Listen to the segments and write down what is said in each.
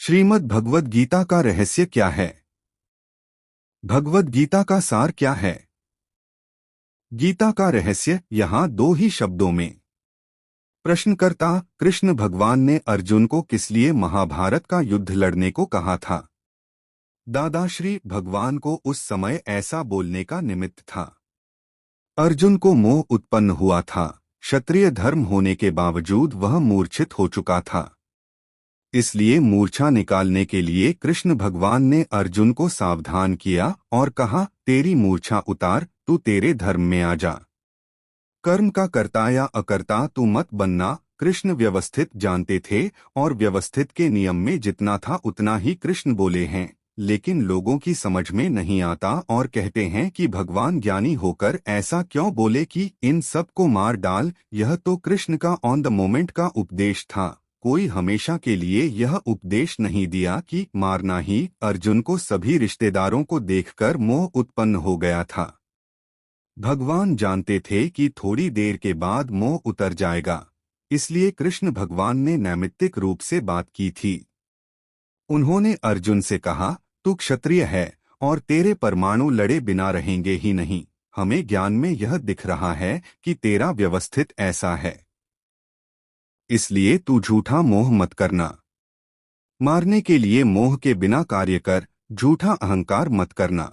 श्रीमद् भगवद गीता का रहस्य क्या है? भगवद गीता का सार क्या है? गीता का रहस्य यहाँ दो ही शब्दों में। प्रश्नकर्ता: कृष्ण भगवान ने अर्जुन को किस लिए महाभारत का युद्ध लड़ने को कहा था? दादाश्री भगवान को उस समय ऐसा बोलने का निमित्त था। अर्जुन को मोह उत्पन्न हुआ था। क्षत्रिय धर्म होने के बावजूद वह मूर्छित हो चुका था। इसलिए मूर्छा निकालने के लिए कृष्ण भगवान ने अर्जुन को सावधान किया और कहा, तेरी मूर्छा उतार, तू तेरे धर्म में आ जा। कर्म का कर्ता या अकर्ता तू मत बनना। कृष्ण व्यवस्थित जानते थे और व्यवस्थित के नियम में जितना था उतना ही कृष्ण बोले हैं, लेकिन लोगों की समझ में नहीं आता और कहते हैं कि भगवान ज्ञानी होकर ऐसा क्यों बोले कि इन सब को मार डाल। यह तो कृष्ण का ऑन द मोमेंट का उपदेश था। कोई हमेशा के लिए यह उपदेश नहीं दिया कि मारना ही। अर्जुन को सभी रिश्तेदारों को देखकर मोह उत्पन्न हो गया था। भगवान जानते थे कि थोड़ी देर के बाद मोह उतर जाएगा, इसलिए कृष्ण भगवान ने नैमित्तिक रूप से बात की थी। उन्होंने अर्जुन से कहा, तू क्षत्रिय है और तेरे परमाणु लड़े बिना रहेंगे ही नहीं। हमें ज्ञान में यह दिख रहा है कि तेरा व्यवस्थित ऐसा है, इसलिए तू झूठा मोह मत करना। मारने के लिए मोह के बिना कार्य कर, झूठा अहंकार मत करना।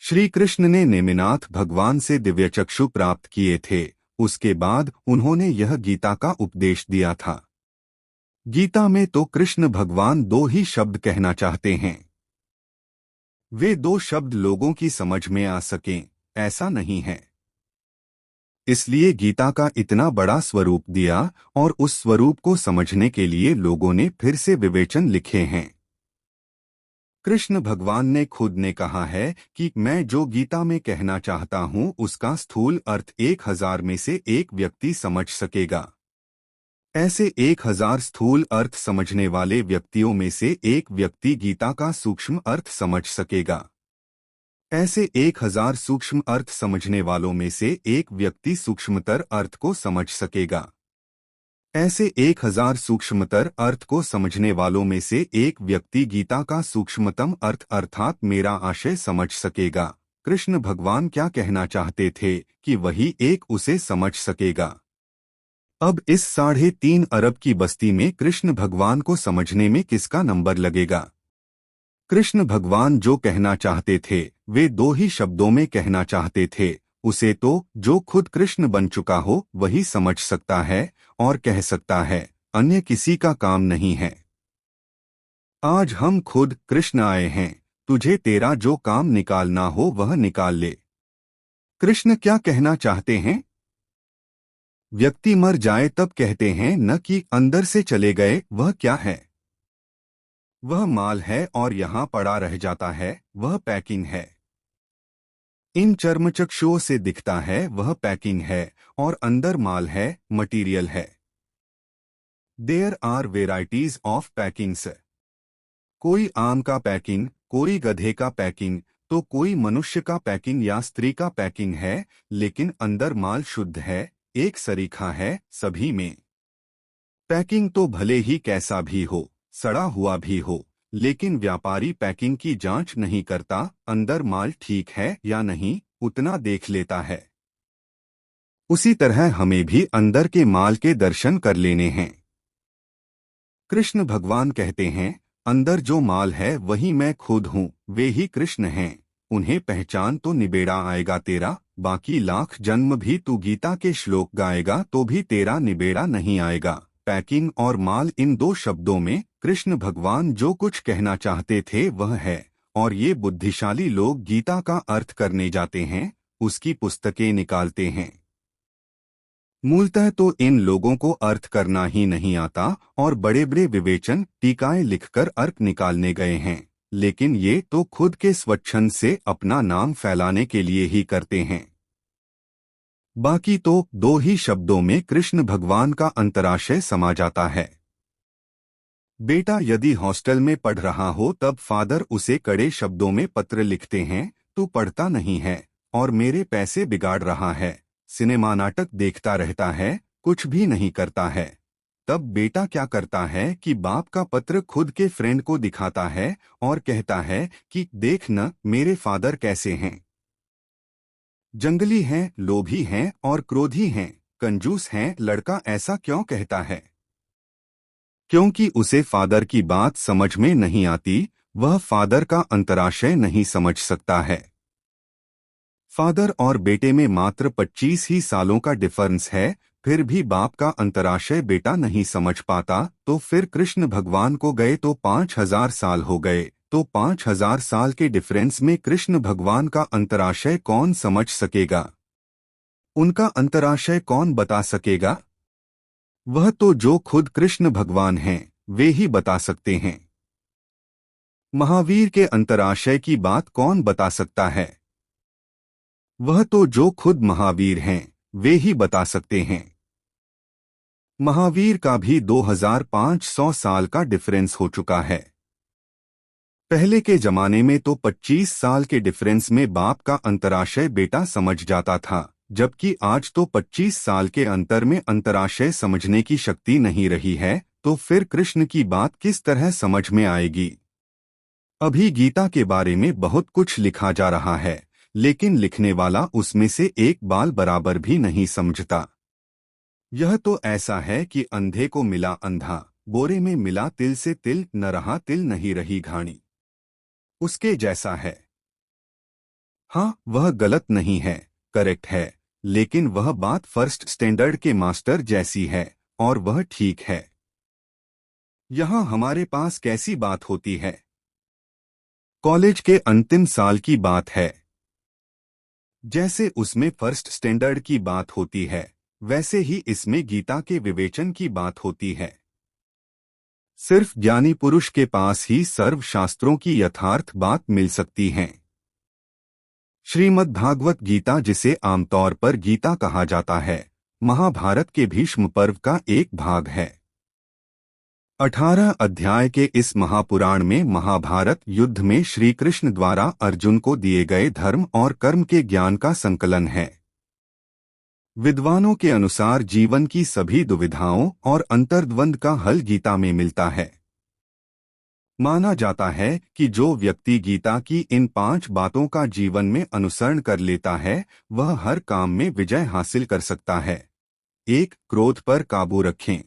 श्री कृष्ण ने नेमिनाथ भगवान से दिव्यचक्षु प्राप्त किए थे। उसके बाद उन्होंने यह गीता का उपदेश दिया था। गीता में तो कृष्ण भगवान दो ही शब्द कहना चाहते हैं। वे दो शब्द लोगों की समझ में आ सकें, ऐसा नहीं है। इसलिए गीता का इतना बड़ा स्वरूप दिया और उस स्वरूप को समझने के लिए लोगों ने फिर से विवेचन लिखे हैं। कृष्ण भगवान ने खुद ने कहा है कि मैं जो गीता में कहना चाहता हूँ उसका स्थूल अर्थ 1000 में से एक व्यक्ति समझ सकेगा। ऐसे 1000 स्थूल अर्थ समझने वाले व्यक्तियों में से एक व्यक्ति गीता का सूक्ष्म अर्थ समझ सकेगा। ऐसे 1000 सूक्ष्म अर्थ समझने वालों में से एक व्यक्ति सूक्ष्मतर अर्थ को समझ सकेगा। ऐसे 1000 सूक्ष्मतर अर्थ को समझने वालों में से एक व्यक्ति गीता का सूक्ष्मतम अर्थ अर्थात मेरा आशय समझ सकेगा। कृष्ण भगवान क्या कहना चाहते थे कि वही एक उसे समझ सकेगा। अब इस 3.5 अरब की बस्ती में कृष्ण भगवान को समझने में किसका नंबर लगेगा? कृष्ण भगवान जो कहना चाहते थे वे दो ही शब्दों में कहना चाहते थे। उसे तो जो खुद कृष्ण बन चुका हो वही समझ सकता है और कह सकता है, अन्य किसी का काम नहीं है। आज हम खुद कृष्ण आए हैं, तुझे तेरा जो काम निकालना हो वह निकाल ले। कृष्ण क्या कहना चाहते हैं? व्यक्ति मर जाए तब कहते हैं न कि अंदर से चले गए। वह क्या है? वह माल है और यहाँ पड़ा रह जाता है, वह पैकिंग है। इन चर्मचक्षुओं से दिखता है वह पैकिंग है और अंदर माल है, मटीरियल है। There are varieties of packings. कोई आम का पैकिंग, कोई गधे का पैकिंग, तो कोई मनुष्य का पैकिंग या स्त्री का पैकिंग है, लेकिन अंदर माल शुद्ध है, एक सरीखा है सभी में। पैकिंग तो भले ही कैसा भी हो, सड़ा हुआ भी हो, लेकिन व्यापारी पैकिंग की जांच नहीं करता, अंदर माल ठीक है या नहीं उतना देख लेता है। उसी तरह हमें भी अंदर के माल के दर्शन कर लेने हैं। कृष्ण भगवान कहते हैं, अंदर जो माल है वही मैं खुद हूँ, वे ही कृष्ण हैं। उन्हें पहचान तो निबेड़ा आएगा तेरा, बाकी लाख जन्म भी तू गीता के श्लोक गाएगा तो भी तेरा निबेड़ा नहीं आएगा। पैकिंग और माल, इन दो शब्दों में कृष्ण भगवान जो कुछ कहना चाहते थे वह है। और ये बुद्धिशाली लोग गीता का अर्थ करने जाते हैं, उसकी पुस्तकें निकालते हैं। मूलतः तो इन लोगों को अर्थ करना ही नहीं आता और बड़े बड़े विवेचन टीकाएं लिखकर अर्थ निकालने गए हैं, लेकिन ये तो खुद के स्वच्छंद से अपना नाम फैलाने के लिए ही करते हैं। बाकी तो दो ही शब्दों में कृष्ण भगवान का अंतराशय समा जाता है। बेटा यदि हॉस्टल में पढ़ रहा हो तब फादर उसे कड़े शब्दों में पत्र लिखते हैं, तू पढ़ता नहीं है और मेरे पैसे बिगाड़ रहा है, सिनेमा नाटक देखता रहता है, कुछ भी नहीं करता है। तब बेटा क्या करता है कि बाप का पत्र खुद के फ्रेंड को दिखाता है और कहता है कि देख न मेरे फादर कैसे हैं, जंगली हैं, लोभी हैं और क्रोधी हैं, कंजूस हैं। लड़का ऐसा क्यों कहता है? क्योंकि उसे फादर की बात समझ में नहीं आती, वह फादर का अंतराशय नहीं समझ सकता है। फादर और बेटे में मात्र 25 ही सालों का डिफरेंस है, फिर भी बाप का अंतराशय बेटा नहीं समझ पाता। तो फिर कृष्ण भगवान को गए तो 5000 साल हो गए, तो 5000 साल के डिफरेंस में कृष्ण भगवान का अंतराशय कौन समझ सकेगा? उनका अंतराशय कौन बता सकेगा? वह तो जो खुद कृष्ण भगवान हैं, वे ही बता सकते हैं। महावीर के अंतराशय की बात कौन बता सकता है? वह तो जो खुद महावीर हैं, वे ही बता सकते हैं। महावीर का भी 2500 साल का डिफरेंस हो चुका है। पहले के जमाने में तो 25 साल के डिफरेंस में बाप का अंतराशय बेटा समझ जाता था, जबकि आज तो 25 साल के अंतर में अंतराशय समझने की शक्ति नहीं रही है। तो फिर कृष्ण की बात किस तरह समझ में आएगी? अभी गीता के बारे में बहुत कुछ लिखा जा रहा है, लेकिन लिखने वाला उसमें से एक बाल बराबर भी नहीं समझता। यह तो ऐसा है कि अंधे को मिला अंधा, बोरे में मिला तिल से तिल न रहा, तिल नहीं रही घानी, उसके जैसा है। हाँ, वह गलत नहीं है, करेक्ट है, लेकिन वह बात फर्स्ट स्टैंडर्ड के मास्टर जैसी है और वह ठीक है। यहाँ हमारे पास कैसी बात होती है? कॉलेज के अंतिम साल की बात है। जैसे उसमें फर्स्ट स्टैंडर्ड की बात होती है, वैसे ही इसमें गीता के विवेचन की बात होती है। सिर्फ ज्ञानी पुरुष के पास ही सर्व शास्त्रों की यथार्थ बात मिल सकती है। श्रीमद् भागवत गीता, जिसे आमतौर पर गीता कहा जाता है, महाभारत के भीष्म पर्व का एक भाग है। 18 अध्याय के इस महापुराण में महाभारत युद्ध में श्री कृष्ण द्वारा अर्जुन को दिए गए धर्म और कर्म के ज्ञान का संकलन है। विद्वानों के अनुसार जीवन की सभी दुविधाओं और अंतर्द्वंद का हल गीता में मिलता है। माना जाता है कि जो व्यक्ति गीता की इन 5 बातों का जीवन में अनुसरण कर लेता है, वह हर काम में विजय हासिल कर सकता है। 1. क्रोध पर काबू रखें।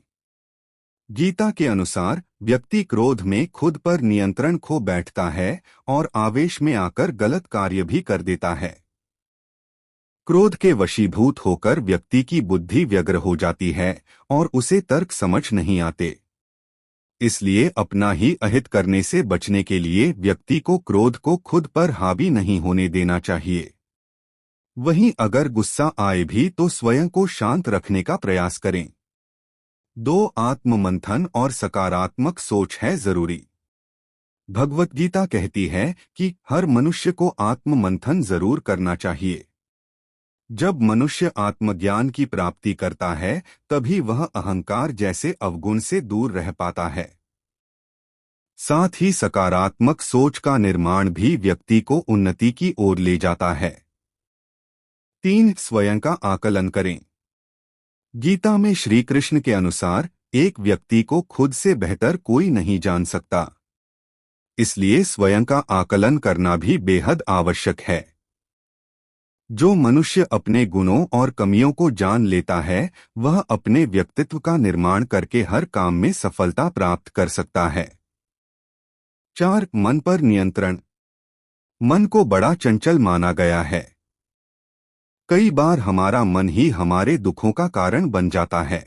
गीता के अनुसार व्यक्ति क्रोध में खुद पर नियंत्रण खो बैठता है और आवेश में आकर गलत कार्य भी कर देता है। क्रोध के वशीभूत होकर व्यक्ति की बुद्धि व्यग्र हो जाती है और उसे तर्क समझ नहीं आते। इसलिए अपना ही अहित करने से बचने के लिए व्यक्ति को क्रोध को खुद पर हावी नहीं होने देना चाहिए। वहीं अगर गुस्सा आए भी तो स्वयं को शांत रखने का प्रयास करें। 2. आत्ममंथन और सकारात्मक सोच है जरूरी। भगवत गीता कहती है कि हर मनुष्य को आत्ममंथन जरूर करना चाहिए। जब मनुष्य आत्मज्ञान की प्राप्ति करता है, तभी वह अहंकार जैसे अवगुण से दूर रह पाता है। साथ ही सकारात्मक सोच का निर्माण भी व्यक्ति को उन्नति की ओर ले जाता है। 3. स्वयं का आकलन करें। गीता में श्री कृष्ण के अनुसार एक व्यक्ति को खुद से बेहतर कोई नहीं जान सकता, इसलिए स्वयं का आकलन करना भी बेहद आवश्यक है। जो मनुष्य अपने गुणों और कमियों को जान लेता है, वह अपने व्यक्तित्व का निर्माण करके हर काम में सफलता प्राप्त कर सकता है। 4. मन पर नियंत्रण। मन को बड़ा चंचल माना गया है। कई बार हमारा मन ही हमारे दुखों का कारण बन जाता है।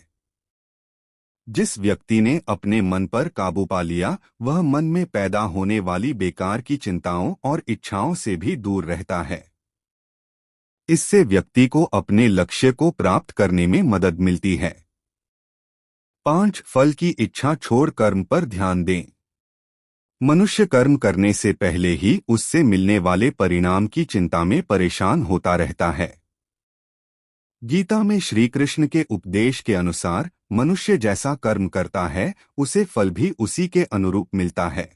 जिस व्यक्ति ने अपने मन पर काबू पा लिया, वह मन में पैदा होने वाली बेकार की चिंताओं और इच्छाओं से भी दूर रहता है। इससे व्यक्ति को अपने लक्ष्य को प्राप्त करने में मदद मिलती है। 5. फल की इच्छा छोड़ कर्म पर ध्यान दें। मनुष्य कर्म करने से पहले ही उससे मिलने वाले परिणाम की चिंता में परेशान होता रहता है। गीता में श्री कृष्ण के उपदेश के अनुसार मनुष्य जैसा कर्म करता है, उसे फल भी उसी के अनुरूप मिलता है।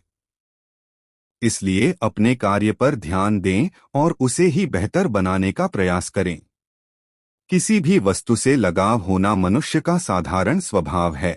इसलिए अपने कार्य पर ध्यान दें और उसे ही बेहतर बनाने का प्रयास करें। किसी भी वस्तु से लगाव होना मनुष्य का साधारण स्वभाव है।